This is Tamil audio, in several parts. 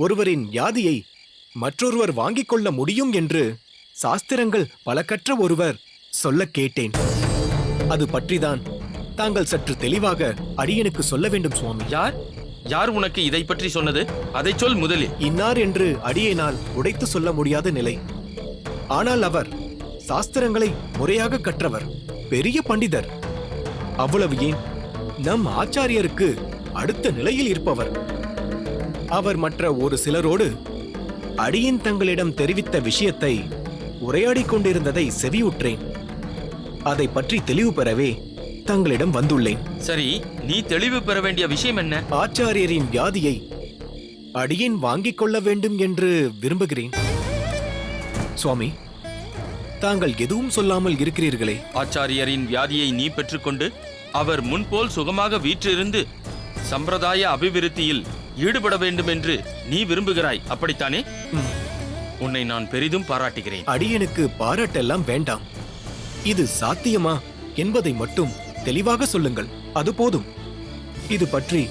ஒருவரின் வியாதியை மற்றொருவர் வாங்கிக் கொள்ள முடியும் என்று சாஸ்திரங்கள் பல கற்ற ஒருவர் சொல்ல கேட்டேன். அது பற்றிதான் தாங்கள் சற்று தெளிவாக அடியனுக்கு சொல்ல வேண்டும் சுவாமி. யார் உனக்கு இதை பற்றி சொன்னது? அதை சொல் முதலில். இன்னார் என்று அடியேனால் உடைத்து சொல்ல முடியாத நிலை. ஆனால் அவர் சாஸ்திரங்களை முறையாக கற்றவர், பெரிய பண்டிதர். அவ்வளவு ஏன், நம் ஆச்சாரியருக்கு அடுத்த நிலையில் இருப்பவர். அவர் மற்ற ஒரு சிலரோடு அடியேன் தங்களிடம் தெரிவித்த விஷயத்தை உரையாடிக் கொண்டிருந்ததை செவியுற்றேன். அதை பற்றி தெளிவு பெறவே தங்களிடம் வந்துள்ளேன். சரி, நீ தெளிவு பெற வேண்டிய விஷயம் என்ன? ஆச்சாரியரின் வியாதியை அடியேன் வாங்கிக் கொள்ள வேண்டும் என்று விரும்புகிறேன். சுவாமி, தாங்கள் எதுவும் சொல்லாமல் இருக்கிறீர்களே. ஆச்சாரியரின் வியாதியை நீ பெற்றுக்கொண்டு அவர் முன்போல் சுகமாக வீற்றிருந்து சம்பிரதாய அபிவிருத்தியில் ஈடுபட வேண்டும் என்று நீ விரும்புகிறாய், அப்படித்தானே? உன்னை நான் பெரிதும் பாராட்டுகிறேன். அடியனுக்கு பாராட்டெல்லாம் வேண்டாம். இது சாத்தியமா என்பதை மட்டும் தெளிவாக சொல்லுங்கள், அது போதும். இது பற்றி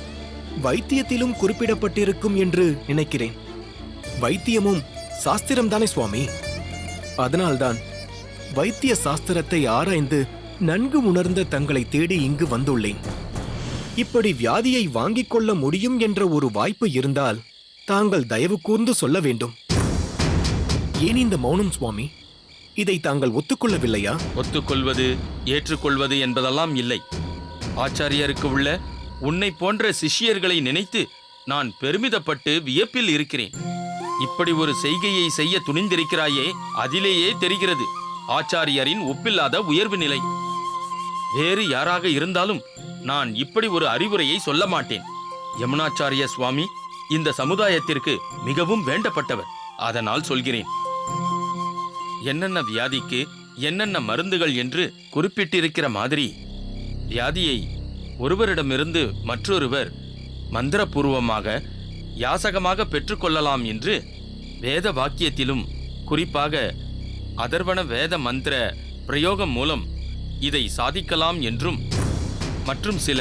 வைத்தியத்திலும் குறிப்பிடப்பட்டிருக்கும் என்று நினைக்கிறேன். வைத்தியமும் சாஸ்திரம்தானே சுவாமி? அதனால்தான் வைத்திய சாஸ்திரத்தை ஆராய்ந்து நன்கு உணர்ந்த தங்களை தேடி இங்கு வந்துள்ளேன். இப்படி வியாதியை வாங்கிக் கொள்ள முடியும் என்ற ஒரு வாய்ப்பு இருந்தால் தாங்கள் தயவு கூர்ந்து சொல்ல வேண்டும். ஏன் இந்த மௌனம் சுவாமி? இதை தாங்கள் ஒத்துக்கொள்ளவில்லையா? ஒத்துக்கொள்வது ஏற்றுக்கொள்வது என்பதெல்லாம் இல்லை. ஆச்சாரியருக்கு உள்ள உன்னை போன்ற சிஷ்யர்களை நினைத்து நான் பெருமிதப்பட்டு வியப்பில் இருக்கிறேன். இப்படி ஒரு செய்கையை செய்ய துணிந்திருக்கிறாயே, அதிலேயே தெரிகிறது ஆச்சாரியரின் ஒப்பில்லாத உயர்வு நிலை. வேறு யாராக இருந்தாலும் நான் இப்படி ஒரு அறிவுரையை சொல்ல மாட்டேன். யமுனாச்சாரிய சுவாமி இந்த சமுதாயத்திற்கு மிகவும் வேண்டப்பட்டவர், அதனால் சொல்கிறேன். என்னென்ன வியாதிக்கு என்னென்ன மருந்துகள் என்று குறிப்பிட்டிருக்கிற மாதிரி வியாதியை ஒருவரிடமிருந்து மற்றொருவர் மந்திரபூர்வமாக யாசகமாக பெற்றுக்கொள்ளலாம் என்று வேத வாக்கியத்திலும் குறிப்பாக அதர்வண வேத மந்திர பிரயோகம் மூலம் இதை சாதிக்கலாம் என்றும் மற்றும் சில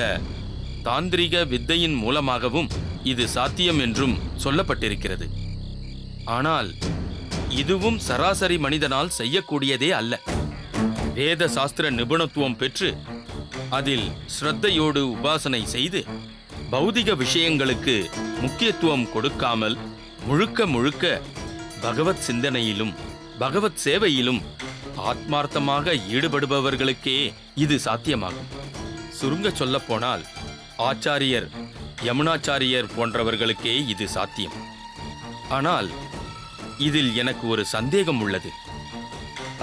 தாந்திரிக வித்தையின் மூலமாகவும் இது சாத்தியம் என்றும் சொல்லப்பட்டிருக்கிறது. ஆனால் இதுவும் சராசரி மனிதனால் செய்யக்கூடியதே அல்ல. வேத சாஸ்திர நிபுணத்துவம் பெற்று அதில் ஸ்ரத்தையோடு உபாசனை செய்து பௌதிக விஷயங்களுக்கு முக்கியத்துவம் கொடுக்காமல் முழுக்க முழுக்க பகவத் சிந்தனையிலும் பகவத் சேவையிலும் ஆத்மார்த்தமாக ஈடுபடுபவர்களுக்கே இது சாத்தியமாகும். சுருங்க சொல்ல போனால் ஆச்சாரியர் யமுனாச்சாரியர் போன்றவர்களுக்கே இது சாத்தியம். ஆனால் இதில் எனக்கு ஒரு சந்தேகம் உள்ளது.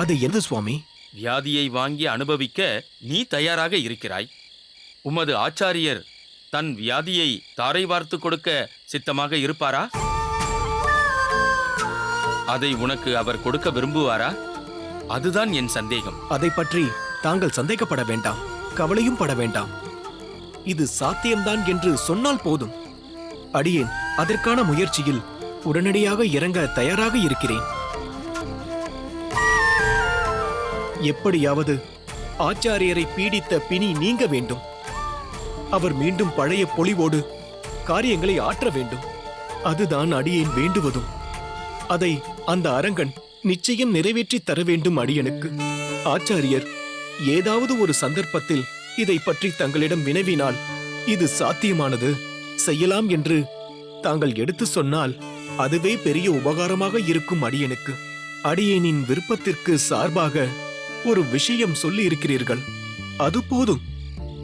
அது எது சுவாமி? வியாதியை வாங்கி அனுபவிக்க நீ தயாராக இருக்கிறாய். உமது ஆச்சாரியர் தன் வியாதியை தாரை வார்த்து கொடுக்க சித்தமாக இருப்பாரா? அதை உனக்கு அவர் கொடுக்க விரும்புவாரா? அதுதான் என் சந்தேகம். அதை பற்றி தாங்கள் சந்தேகப்பட வேண்டாம், கவலையும் பட வேண்டாம். இது சாத்தியம்தான் என்று சொன்னால் போதும். அடியேன் அதற்கான முயற்சியில் உடனடியாக இறங்க தயாராக இருக்கிறேன். எப்படியாவது ஆச்சாரியரை பீடித்த பிணி நீங்க வேண்டும். அவர் மீண்டும் பழைய பொலிவோடு காரியங்களை ஆற்ற வேண்டும். அதுதான் அடியேன் வேண்டுவதும். அதை அந்த அரங்கன் நிச்சயம் நிறைவேற்றி தர வேண்டும் அடியனுக்கு. ஆச்சாரியர் ஏதாவது ஒரு சந்தர்ப்பத்தில் இதை பற்றி தங்களிடம் வினவினால் இது சாத்தியமானது, செய்யலாம் என்று தாங்கள் எடுத்து சொன்னால் அதுவே பெரிய உபகாரமாக இருக்கும் அடியனுக்கு. அடியேனின் விருப்பத்திற்கு சார்பாக ஒரு விஷயம் சொல்லி இருக்கிறீர்கள், அது போதும்.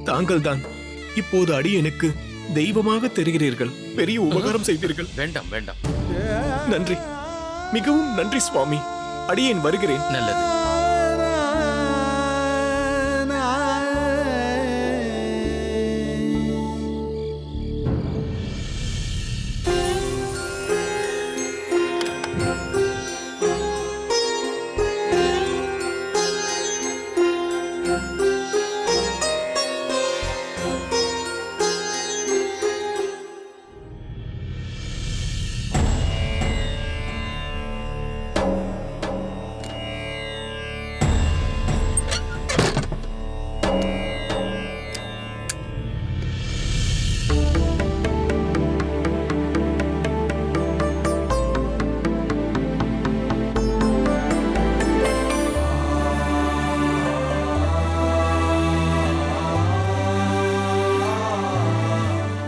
தாங்கள்தான் இப்போது அடியனுக்கு தெய்வமாக தெரிகிறீர்கள். பெரிய உபகாரம் செய்தீர்கள். வேண்டாம் வேண்டாம். நன்றி, மிகவும் நன்றி சுவாமி. அடியேன் வருகிறேன். நல்லது.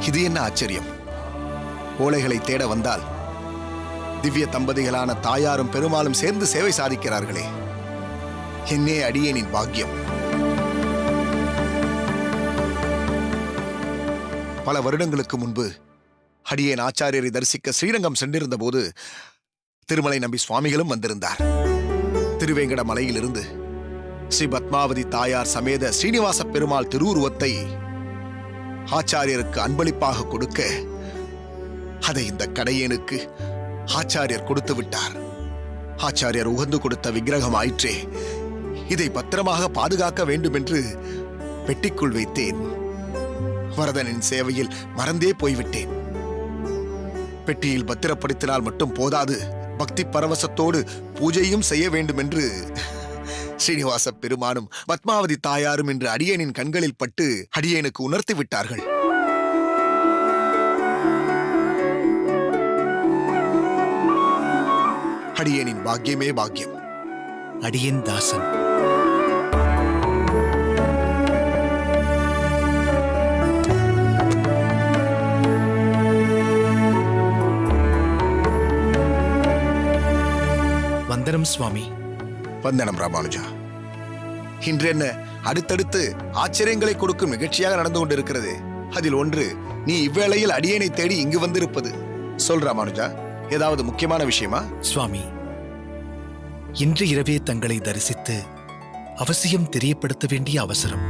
இது என்ன ஆச்சரியம்! ஓலைகளை தேட வந்தால் திவ்ய தம்பதிகளான தாயாரும் பெருமாளும் சேர்ந்து சேவை சாதிக்கிறார்களே, என்னே அடியேனின் பாக்கியம்! பல வருடங்களுக்கு முன்பு அடியேன் ஆச்சாரியரை தரிசிக்க ஸ்ரீரங்கம் சென்றிருந்த போது திருமலை நம்பி சுவாமிகளும் வந்திருந்தார். திருவேங்கட மலையிலிருந்து ஸ்ரீ பத்மாவதி தாயார் சமேத ஸ்ரீனிவாச பெருமாள் திருவுருவத்தை ஆச்சாரியருக்கு அன்பளிப்பாக கொடுக்க அதை இந்த கடையேனுக்கு ஆச்சாரியர் கொடுத்து விட்டார். ஆச்சாரியர் உகந்து கொடுத்த விக்கிரகம் ஆயிற்றே, இதை பத்திரமாக பாதுகாக்க வேண்டும் என்று பெட்டிக்குள் வைத்தேன். வரதனின் சேவையில் மறந்தே போய்விட்டேன். பெட்டியில் பத்திரப்படுத்தினால் மட்டும் போதாது, பக்தி பரவசத்தோடு பூஜையும் செய்ய வேண்டும் என்று ஸ்ரீனிவாச பெருமானும் பத்மாவதி தாயாரும் என்று அடியேனின் கண்களில் பட்டு அடியேனுக்கு உணர்த்தி விட்டார்கள். அடியேனின் பாக்கியமே பாக்கியம். அடியேன் தாசன். வந்தனம் சுவாமி. வந்தனம் ராமானுஜா. இன்றென்ன அடுத்தடுத்து ஆச்சரியங்களை கொடுக்கும் நிகழ்ச்சியாக நடந்து கொண்டிருக்கிறது. அதில் ஒன்று, நீ இவ்வேளையில் அடியேனை தேடி இங்கு வந்திருப்பது. சொல் ராமானுஜா, ஏதாவது முக்கியமான விஷயமா? சுவாமி, இன்று இரவே தங்களை தரிசித்து அவசியம் தெரியப்படுத்த வேண்டிய அவசரம்.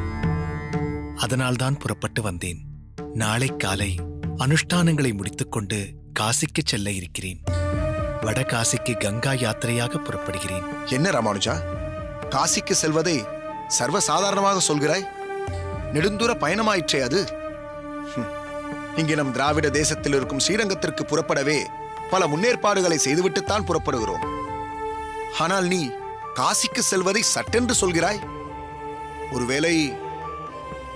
அதனால்தான் புறப்பட்டு வந்தேன். நாளை காலை அனுஷ்டானங்களை முடித்துக்கொண்டு காசிக்கு செல்ல இருக்கிறேன். வடகாசிக்கு கங்கா யாத்திரையாக புறப்படுகிறேன். என்ன ராமானுஜா, காசிக்கு செல்வதை சர்வசாதாரணமாக சொல்கிறாய்? நெடுந்தூர பயணமாயிற்றே அது. இங்கே நம் திராவிட தேசத்தில் இருக்கும் ஸ்ரீரங்கத்திற்கு புறப்படவே பல முன்னேற்பாடுகளை செய்துவிட்டுத்தான் புறப்படுகிறோம். ஆனால் நீ காசிக்கு செல்வதை சட்டென்று சொல்கிறாய். ஒருவேளை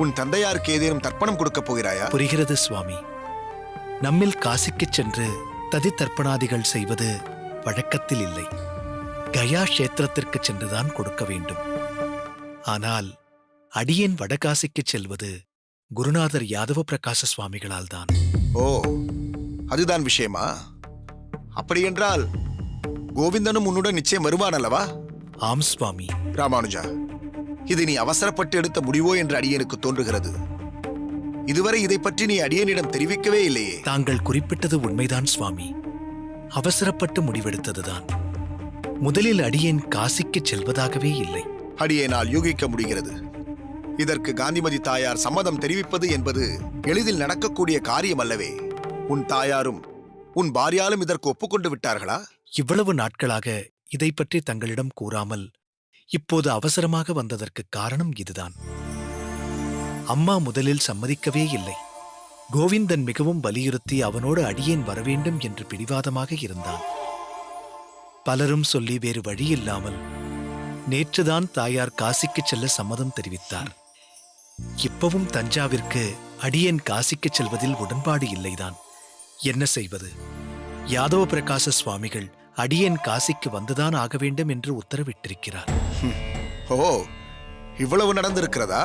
உன் தந்தையாருக்கு ஏதேனும் தர்ப்பணம் கொடுக்கப் போகிறாயா? புரிகிறது சுவாமி. நம்மில் காசிக்கு சென்று ததி தர்ப்பணாதிகள் செய்வது வழக்கத்தில் இல்லை. கயா கஷேத்திரத்திற்கு சென்றுதான் கொடுக்க வேண்டும். ஆனால் அடியேன் வடகாசிக்கு செல்வது குருநாதர் யாதவ பிரகாச சுவாமிகளால் தான். ஓ, அதுதான் விஷயமா? அப்படியென்றால் கோவிந்தனும் உன்னுடன் நிச்சயம் வருவான் அல்லவா? ஆம் சுவாமி. ராமானுஜா, இது நீ அவசரப்பட்டு எடுத்த முடிவோ என்று அடியேனுக்கு தோன்றுகிறது. இதுவரை இதை பற்றி நீ அடியேனிடம் தெரிவிக்கவே இல்லையே. தாங்கள் குறிப்பிட்டது உண்மைதான் சுவாமி. அவசரப்பட்டு முடிவெடுத்ததுதான். முதலில் அடியேன் காசிக்கு செல்வதாகவே இல்லை. அடியேனால் யூகிக்க முடிகிறது. இதற்கு காந்திமதி தாயார் சம்மதம் தெரிவிப்பது என்பது எளிதில் நடக்கக்கூடிய காரியம் அல்லவே. உன் தாயாரும் உன் பாரியாலும் இதற்கு ஒப்புக்கொண்டு விட்டார்களா? இவ்வளவு நாட்களாக இதை பற்றி தங்களிடம் கூறாமல் இப்போது அவசரமாக வந்ததற்கு காரணம் இதுதான். அம்மா முதலில் சம்மதிக்கவே இல்லை. கோவிந்தன் மிகவும் வலியுறுத்தி அவனோடு அடியேன் வரவேண்டும் என்று பிடிவாதமாக இருந்தான். பலரும் சொல்லி வேறு வழியில்லாமல் நேற்றுதான் தாயார் காசிக்கு செல்ல சம்மதம் தெரிவித்தார். இப்பவும் தஞ்சாவிற்கு அடியேன் காசிக்கு செல்வதில் உடன்பாடு இல்லைதான். என்ன செய்வது? யாதவ பிரகாச சுவாமிகள் அடியேன் காசிக்கு வந்துதான் ஆக வேண்டும் என்று உத்தரவிட்டிருக்கிறார். ஓ, இவ்வளவு நடந்திருக்கிறதா?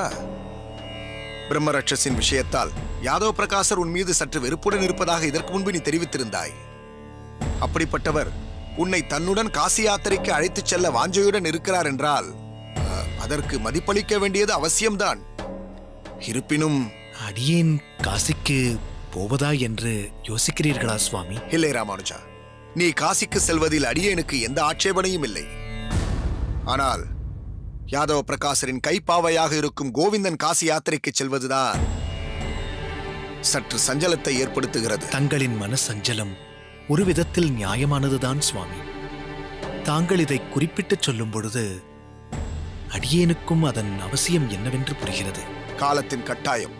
பிரம்மரட்சசின் விஷயத்தால் யாதவ பிரகாசர் உன் மீது சற்று வெறுப்புடன் இருப்பதாக இதற்கு முன்பு நீ தெரிவித்திருந்தாய். அப்படிப்பட்டவர் உன்னை தன்னுடன் காசி யாத்திரைக்கு அழைத்துச் செல்ல வாஞ்சையுடன் இருக்கிறார் என்றால் அதற்கு மதிப்பளிக்க வேண்டியது அவசியம்தான். இருப்பினும் அடியேன் காசிக்கு போவதா என்று யோசிக்கிறீர்களா சுவாமி? இல்லை ராமானுஜா, நீ காசிக்கு செல்வதில் அடியேனுக்கு எந்த ஆட்சேபனையும் இல்லை. ஆனால் யாதவ பிரகாசரின் கைப்பாவையாக இருக்கும் கோவிந்தன் காசி யாத்திரைக்கு செல்வதுதான் சற்று சஞ்சலத்தை ஏற்படுத்துகிறது. தங்களின் மனசஞ்சலம் ஒரு விதத்தில் நியாயமானதுதான் சுவாமி. தாங்கள் இதை குறிப்பிட்டுச் சொல்லும் பொழுது அடியேனுக்கும் அதன் அவசியம் என்னவென்று புரிகிறது. காலத்தின் கட்டாயம்,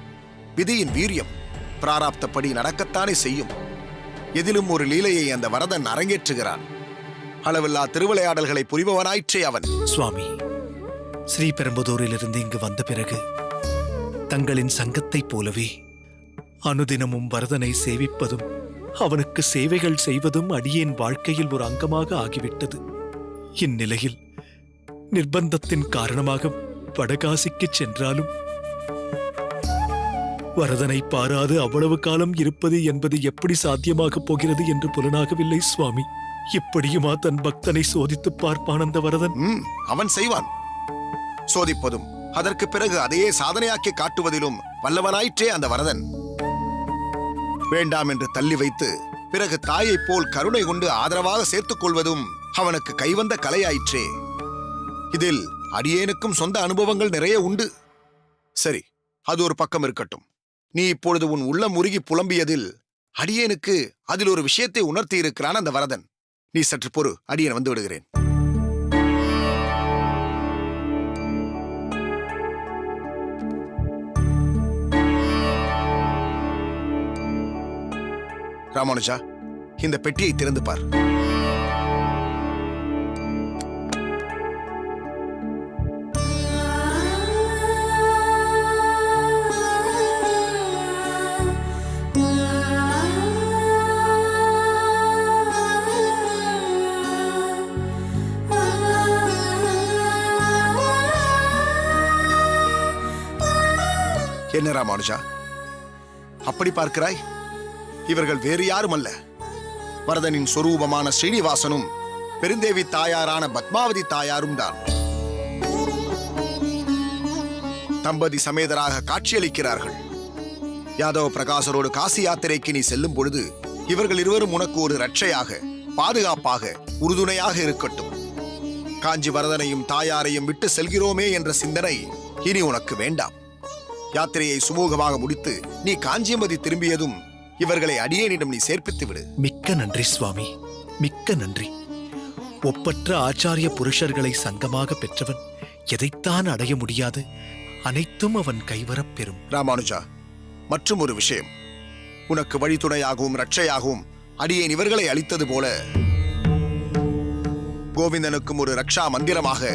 விதியின் வீரியம் பிராராப்தப்படி நடக்கத்தானே செய்யும். எதிலும் ஒரு லீலையை அந்த வரதன் அரங்கேற்றுகிறான். அளவில்லா திருவிளையாடல்களை புரிபவனாயிற்றே அவன். சுவாமி, ஸ்ரீபெரும்புதூரிலிருந்து இங்கு வந்த பிறகு தங்களின் சங்கத்தைப் போலவே அனுதினமும் வரதனை சேவிப்பதும் அவனுக்கு சேவைகள் செய்வதும் அடியேன் வாழ்க்கையில் ஒரு அங்கமாக ஆகிவிட்டது. இந்நிலையில் நிர்பந்தத்தின் காரணமாக வடகாசிக்கு சென்றாலும் வரதனை பாராது அவ்வளவு காலம் இருப்பது என்பது எப்படி சாத்தியமாகப் போகிறது என்று புலனாகவில்லை சுவாமி. இப்படியுமா தன் பக்தனை சோதித்து பார்ப்பான் அந்த வரதன்? அவன் செய்வான். சோதிப்பதும் அதற்கு பிறகு அதையே சாதனையாக்கி காட்டுவதிலும் வல்லவனாயிற்றே அந்த வரதன். வேண்டாம் என்று தள்ளி வைத்து பிறகு தாயைப் போல் கருணை கொண்டு ஆதரவாக சேர்த்துக் கொள்வதும் அவனுக்கு கைவந்த கலையாயிற்றே. இதில் அடியேனுக்கும் சொந்த அனுபவங்கள் நிறைய உண்டு. சரி, அது ஒரு பக்கம் இருக்கட்டும். நீ இப்பொழுது உன் உள்ளம் உருகி புலம்பியதில் அடியேனுக்கு அதில் ஒரு விஷயத்தை உணர்த்தி இருக்கிறான் அந்த வரதன். நீ சற்று பொறு, அடியேன் வந்து விடுகிறேன். ராமானுஜா, இந்த பெட்டியை திறந்து பார். என்ன ராமானுஜா, அப்படி பார்க்கிறாய்? இவர்கள் வேறு யாரும் அல்ல, வரதனின் சொரூபமான ஸ்ரீனிவாசனும் பெருந்தேவி தாயாரான பத்மாவதி தாயாரும் தான். தம்பதி சமேதராக காட்சியளிக்கிறார்கள். யாதவ பிரகாசரோடு காசி யாத்திரைக்கு நீ செல்லும் பொழுது இவர்கள் இருவரும் உனக்கு ஒரு ரட்சையாக, பாதுகாப்பாக, உறுதுணையாக இருக்கட்டும். காஞ்சி வரதனையும் தாயாரையும் விட்டு செல்கிறோமே என்ற சிந்தனை இனி உனக்கு வேண்டாம். யாத்திரையை சுமூகமாக முடித்து நீ காஞ்சியம்பதி திரும்பியதும் இவர்களை அடியேனிடம் நீ சேர்ப்பித்து விடு. மிக்க நன்றி சுவாமி, மிக்க நன்றி. ஒப்பற்ற ஆச்சாரிய புருஷர்களை சங்கமாக பெற்றவன் எதைத்தான் அடைய முடியாது? அனைத்தும் அவன் கைவரப் பெறும். ராமானுஜா, மற்றும் ஒரு விஷயம். உனக்கு வழித்துணையாகவும் ரட்சையாகவும் அடியேன் இவர்களை அளித்தது போல கோவிந்தனுக்கும் ஒரு ரக்ஷா மந்திரமாக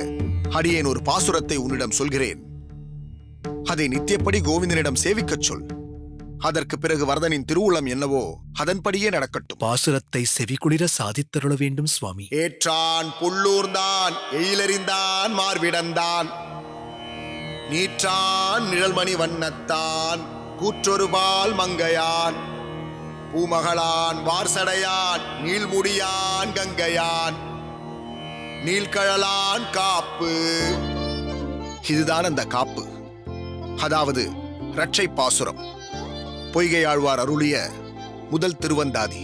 அடியேன் ஒரு பாசுரத்தை உன்னிடம் சொல்கிறேன். அதை நித்தியப்படி கோவிந்தனிடம் சேவிக்கச் சொல். அதற்கு பிறகு வரதனின் திருவுளம் என்னவோ அதன்படியே நடக்கட்டும். பாசுரத்தை செவிகுளிர சாதித்தருள வேண்டும் சுவாமி. ஏற்றான் புள்ளூர்ந்தான், எயிலறிந்தான், மார்விடந்தான், நீற்றான் நிழல்மணி வண்ணத்தான், கூற்றொருபால் மங்கையான், பூமகளான், வார்சடையான், நீள்முடியான், கங்கையான், நீள்கழலான் காப்பு. இதுதான் அந்த காப்பு, அதாவது ரட்சை பாசுரம். பொய்கையாழ்வார் அருளிய முதல் திருவந்தாதி.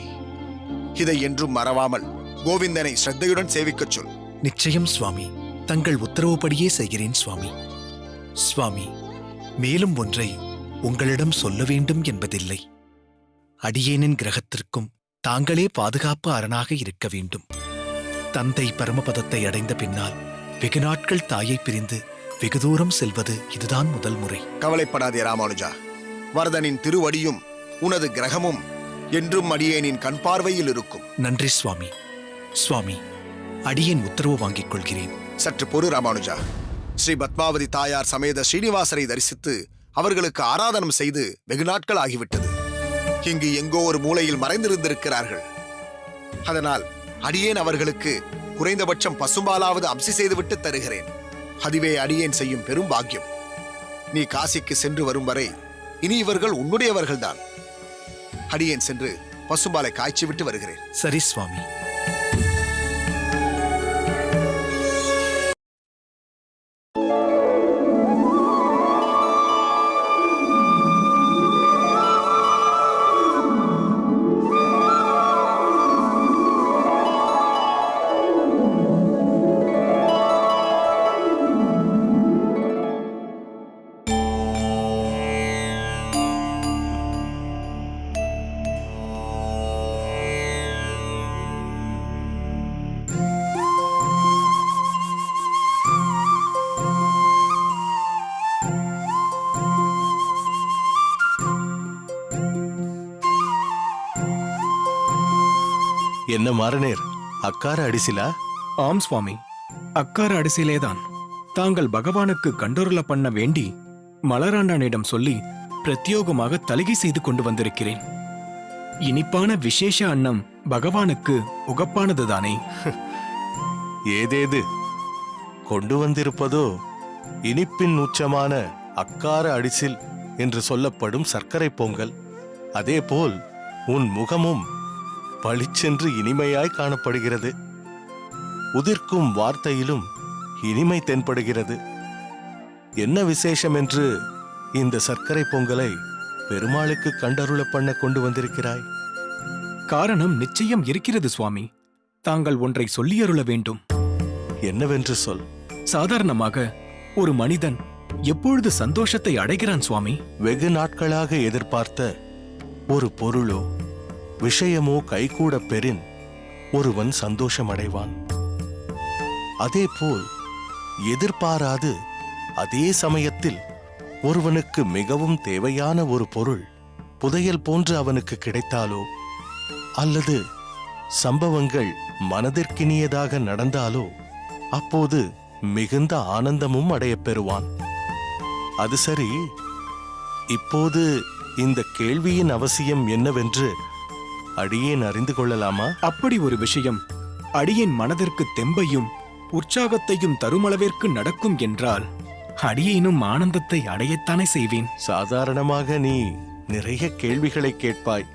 இதை என்றும் மறவாமல் கோவிந்தனை ஸ்ரத்தையுடன் சேவிக்கச் சொல். நிச்சயம் சுவாமி, தங்கள் உத்தரவுப்படியே செய்கிறேன் சுவாமி. சுவாமி, மேலும் ஒன்றை உங்களிடம் சொல்ல வேண்டும் என்பதில்லை. அடியேனின் கிரகத்திற்கும் தாங்களே பாதுகாப்பு அரணாக இருக்க வேண்டும். தந்தை பரமபதத்தை அடைந்த பின்னால் வெகு நாட்கள் தாயை பிரிந்து வெகு தூரம் செல்வது இதுதான் முதல் முறை. கவலைப்படாதே ராமானுஜா, வரதனின் திருவடியும் உனது கிரகமும் என்றும் அடியேனின் கண் பார்வையில் இருக்கும். நன்றி சுவாமி. சுவாமி, அடியேன் உத்தரவு வாங்கிக் கொள்கிறேன். சற்று பொறு ராமானுஜா. ஸ்ரீ பத்மாவதி தாயார் சமேத ஸ்ரீனிவாசரை தரிசித்து அவர்களுக்கு ஆராதனம் செய்து வெகு நாட்கள் ஆகிவிட்டது. இங்கு எங்கோ ஒரு மூலையில் மறைந்திருந்திருக்கிறார்கள். அதனால் அடியேன் அவர்களுக்கு குறைந்தபட்சம் பசும்பாலாவது அம்சி செய்துவிட்டு தருகிறேன். அதுவே அடியேன் செய்யும் பெரும் பாக்கியம். நீ காசிக்கு சென்று வரும் வரை இனி இவர்கள் உன்னுடையவர்கள்தான். அடியேன் சென்று பசும்பாலை காய்ச்சிவிட்டு வருகிறேன். சரி சுவாமி. என்ன மாறனேர், அக்கார அடிசிலா? ஆம் சுவாமி, அக்கார அடிசிலேதான். தாங்கள் பகவானுக்கு கண்டொருள பண்ண வேண்டி மலராண்டானிடம் சொல்லி பிரத்யோகமாக தலிகை செய்து கொண்டு வந்திருக்கிறேன். இனிப்பான விசேஷ அன்னம் பகவானுக்கு உகப்பானதுதானே? ஏதேது கொண்டு வந்திருப்பதோ இனிப்பின் உச்சமான அக்கார அடிசில் என்று சொல்லப்படும் சர்க்கரை பொங்கல். அதேபோல் உன் முகமும் பளிச்சென்று இனிமையாய் காணப்படுகிறது. உதிர்க்கும் வார்த்தையிலும் இனிமை தென்படுகிறது. என்ன விசேஷம் என்று இந்த சர்க்கரை பொங்கலை பெருமாளுக்கு கண்டருள பண்ண கொண்டு வந்திருக்கிறாய்? காரணம் நிச்சயம் இருக்கிறது சுவாமி. தாங்கள் ஒன்றை சொல்லியருள வேண்டும். என்னவென்று சொல். சாதாரணமாக ஒரு மனிதன் எப்பொழுது சந்தோஷத்தை அடைகிறான் சுவாமி? வெகு நாட்களாக எதிர்பார்த்த ஒரு பொருளோ விஷயமோ கைகூட பெறின் ஒருவன் சந்தோஷம் அடைவான். அதேபோல் எதிர்பாராது அதே சமயத்தில் ஒருவனுக்கு மிகவும் தேவையான ஒரு பொருள் புதையல் போன்று அவனுக்கு கிடைத்தாலோ அல்லது சம்பவங்கள் மனதிற்கினியதாக நடந்தாலோ அப்போது மிகுந்த ஆனந்தமும் அடையப் பெறுவான். அது சரி, இப்போது இந்த கேள்வியின் அவசியம் என்னவென்று அடியேன் அறிந்து கொள்ளலாமா? அப்படி ஒரு விஷயம் அடியேன் மனதிற்கு தெம்பையும் உற்சாகத்தையும் தருமளவிற்கு நடக்கும் என்றால் அடியேனும் ஆனந்தத்தை அடையத்தானே செய்வேன். சாதாரணமாக நீ நிறைய கேள்விகளை கேட்பாய்.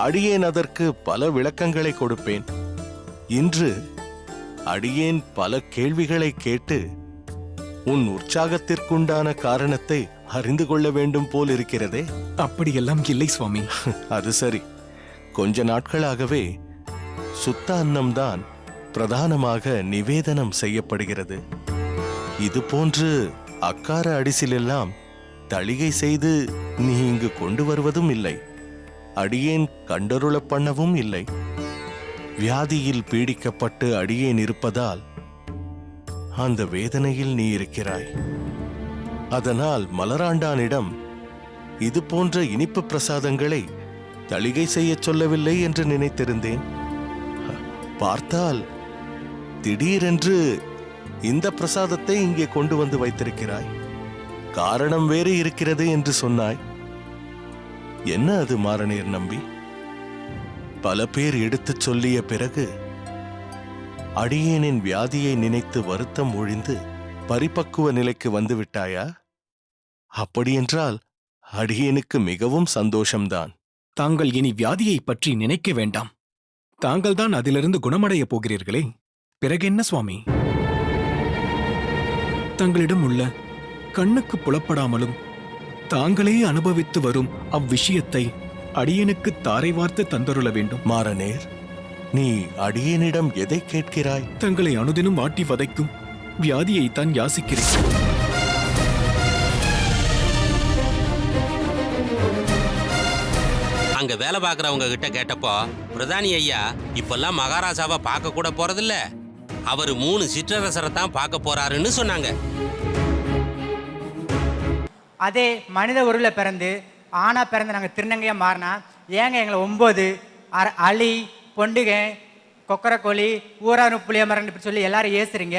அடியேன் அதற்கு பல விளக்கங்களை கொடுப்பேன். இன்று அடியேன் பல கேள்விகளை கேட்டு உன் உற்சாகத்திற்குண்டான காரணத்தை அறிந்து கொள்ள வேண்டும் போல் இருக்கிறதே. அப்படியெல்லாம் இல்லை சுவாமி. அது சரி, கொஞ்ச நாட்களாகவே சுத்த அன்னம்தான் பிரதானமாக நிவேதனம் செய்யப்படுகிறது. இது போன்று அக்கார அடிசிலெல்லாம் தளிகை செய்து நீ இங்கு கொண்டு வருவதும் இல்லை. அடியேன் கண்டருள பண்ணவும் இல்லை. வியாதியில் பீடிக்கப்பட்டு அடியேன் இருப்பதால் அந்த வேதனையில் நீ இருக்கிறாய். அதனால் மலராண்டானிடம் இது போன்ற இனிப்பு பிரசாதங்களை தளிகை செய்யச் சொல்லவில்லை என்று நினைத்திருந்தேன். பார்த்தால் திடீரென்று இந்த பிரசாதத்தை இங்கே கொண்டு வந்து வைத்திருக்கிறாய். காரணம் வேறு இருக்கிறது என்று சொன்னாய். என்ன அது மாறனேர் நம்பி? பல பேர் எடுத்துச் சொல்லிய பிறகு அடியேனின் வியாதியை நினைத்து வருத்தம் ஒழிந்து பரிபக்குவ நிலைக்கு வந்து விட்டாயா? அப்படியென்றால் அடியேனுக்கு மிகவும் சந்தோஷம்தான். தாங்கள் இனி வியாதியை பற்றி நினைக்க வேண்டாம். தாங்கள்தான் அதிலிருந்து குணமடைய போகிறீர்களே, பிறகென்ன சுவாமி? தங்களிடம் உள்ள கண்ணுக்கு புலப்படாமலும் தாங்களே அனுபவித்து வரும் அவ்விஷயத்தை அடியனுக்கு தாரை வார்த்து தந்தருள வேண்டும். மாறனேர், நீ அடியேனிடம் எதை கேட்கிறாய்? தங்களை அனுதினம் ஆட்டி வதைக்கும் வியாதியைத்தான் யாசிக்கிறேன். அங்க வேலை பார்க்கறவங்க கிட்ட கேட்டப்போ பிரதானி ஐயா இப்பெல்லாம் மகாராஜாவை பார்க்க கூட போறதில்ல, அவர் 3 சிற்றரசரை தான் பார்க்க போறாருன்னு சொன்னாங்க. அதே மனித உருவில் பிறந்து ஆணா பிறந்து நாங்கள் திருநங்கையா மாறினா ஏங்க எங்களை 9 அலி பொண்டுகை கொக்கரக்கோழி ஊரானு புளியமரன் இப்படி சொல்லி எல்லாரும் ஏசுறீங்க?